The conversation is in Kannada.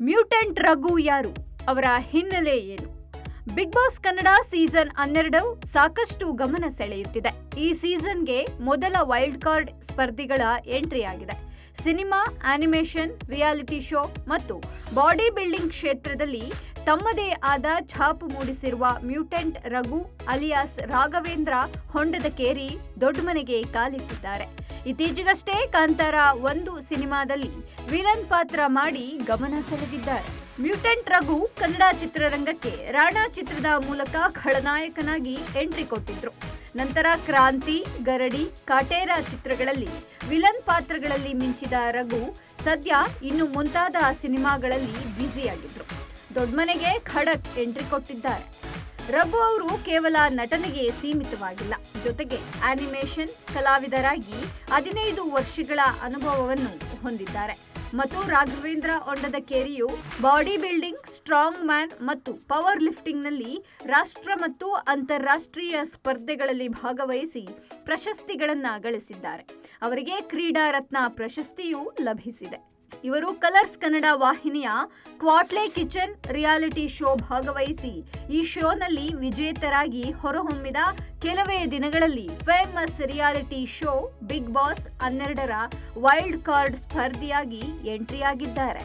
ಮ್ಯೂಟೆಂಟ್ ರಘು ಯಾರು? ಅವರ ಹಿನ್ನೆಲೆ ಏನು? ಬಿಗ್ ಬಾಸ್ ಕನ್ನಡ ಸೀಸನ್ 12 ಸಾಕಷ್ಟು ಗಮನ ಸೆಳೆಯುತ್ತಿದೆ. ಈ ಸೀಸನ್ಗೆ ಮೊದಲ ವೈಲ್ಡ್ ಕಾರ್ಡ್ ಸ್ಪರ್ಧಿಗಳ ಎಂಟ್ರಿ ಆಗಿದೆ. ಸಿನಿಮಾ, ಆನಿಮೇಷನ್, ರಿಯಾಲಿಟಿ ಶೋ ಮತ್ತು ಬಾಡಿ ಬಿಲ್ಡಿಂಗ್ ಕ್ಷೇತ್ರದಲ್ಲಿ ತಮ್ಮದೇ ಆದ ಛಾಪು ಮೂಡಿಸಿರುವ ಮ್ಯೂಟೆಂಟ್ ರಘು ಅಲಿಯಾಸ್ ರಾಘವೇಂದ್ರ ಹೊಂಡದಕೇರಿ ದೊಡ್ಡಮನೆಗೆ ಕಾಲಿಟ್ಟಿದ್ದಾರೆ. ಇತ್ತೀಚೆಗಷ್ಟೇ ಕಾಂತಾರ 1 ಸಿನಿಮಾದಲ್ಲಿ ವಿಲನ್ ಪಾತ್ರ ಮಾಡಿ ಗಮನ ಸೆಳೆದಿದ್ದಾರೆ. ಮ್ಯೂಟೆಂಟ್ ರಘು ಕನ್ನಡ ಚಿತ್ರರಂಗಕ್ಕೆ ರಾಣಾ ಚಿತ್ರದ ಮೂಲಕ ಖಳನಾಯಕನಾಗಿ ಎಂಟ್ರಿ ಕೊಟ್ಟಿದ್ರು. ನಂತರ ಕ್ರಾಂತಿ, ಗರಡಿ, ಕಾಟೇರ ಚಿತ್ರಗಳಲ್ಲಿ ವಿಲನ್ ಪಾತ್ರಗಳಲ್ಲಿ ಮಿಂಚಿದ ರಘು ಸದ್ಯ ಇನ್ನು ಮುಂತಾದ ಸಿನಿಮಾಗಳಲ್ಲಿ ಬ್ಯುಸಿಯಾಗಿದ್ರು. ದೊಡ್ಡಮನೆಗೆ ಖಡಕ್ ಎಂಟ್ರಿ ಕೊಟ್ಟಿದ್ದಾರೆ. ರಘು ಅವರು ಕೇವಲ ನಟನೆಗೆ ಸೀಮಿತವಾಗಿಲ್ಲ, ಜೊತೆಗೆ ಆನಿಮೇಷನ್ ಕಲಾವಿದರಾಗಿ 15 ವರ್ಷಗಳ ಅನುಭವವನ್ನು ಹೊಂದಿದ್ದಾರೆ. ಮತ್ತು ರಾಘವೇಂದ್ರ ಹೊಂಡದಕೇರಿಯು ಬಾಡಿ ಬಿಲ್ಡಿಂಗ್, ಸ್ಟ್ರಾಂಗ್ ಮ್ಯಾನ್ ಮತ್ತು ಪವರ್ ಲಿಫ್ಟಿಂಗ್ನಲ್ಲಿ ರಾಷ್ಟ್ರ ಮತ್ತು ಅಂತಾರಾಷ್ಟ್ರೀಯ ಸ್ಪರ್ಧೆಗಳಲ್ಲಿ ಭಾಗವಹಿಸಿ ಪ್ರಶಸ್ತಿಗಳನ್ನು ಗಳಿಸಿದ್ದಾರೆ. ಅವರಿಗೆ ಕ್ರೀಡಾ ರತ್ನ ಪ್ರಶಸ್ತಿಯೂ ಲಭಿಸಿದೆ. ಇವರು ಕಲರ್ಸ್ ಕನ್ನಡ ವಾಹಿನಿಯ ಕ್ವಾಟ್ಲೆ ಕಿಚನ್ ರಿಯಾಲಿಟಿ ಶೋ ಭಾಗವಹಿಸಿ ಈ ಶೋನಲ್ಲಿ ವಿಜೇತರಾಗಿ ಹೊರಹೊಮ್ಮಿದ ಕೆಲವೇ ದಿನಗಳಲ್ಲಿ famous reality show Bigg Boss 12ರ ವೈಲ್ಡ್ ಕಾರ್ಡ್ ಸ್ಪರ್ಧಿಯಾಗಿ ಎಂಟ್ರಿಯಾಗಿದ್ದಾರೆ.